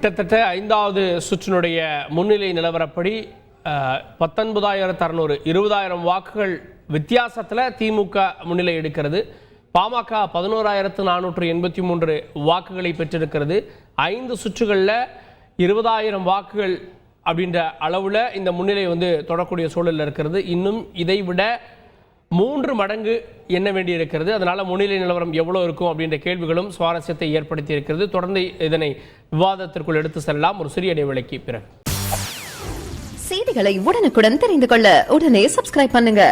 கிட்டத்தட்ட 5வது சுற்றினுடைய முன்னிலை நிலவரப்படி 19,600 20,000 வாக்குகள் வித்தியாசத்தில் திமுக முன்னிலை எடுக்கிறது. பாமக 11,483 வாக்குகளை பெற்றிருக்கிறது. 5 சுற்றுகளில் 20,000 வாக்குகள் அப்படின்ற அளவில் இந்த முன்னிலை தொடரக்கூடிய சூழலில் இருக்கிறது. இன்னும் இதைவிட 3 மடங்கு எண்ண வேண்டி இருக்கிறது. அதனால முன்னிலை நிலவரம் எவ்வளவு இருக்கும் அப்படின்ற கேள்விகளும் சுவாரஸ்யத்தை ஏற்படுத்தி இருக்கிறது. தொடர்ந்து இதனை விவாதத்திற்குள் எடுத்து செல்லலாம். ஒரு சிறிய இடைவேளைக்கு பிறகு செய்திகளை உடனுக்குடன் தெரிந்து கொள்ள உடனே சப்ஸ்கிரைப் பண்ணுங்க.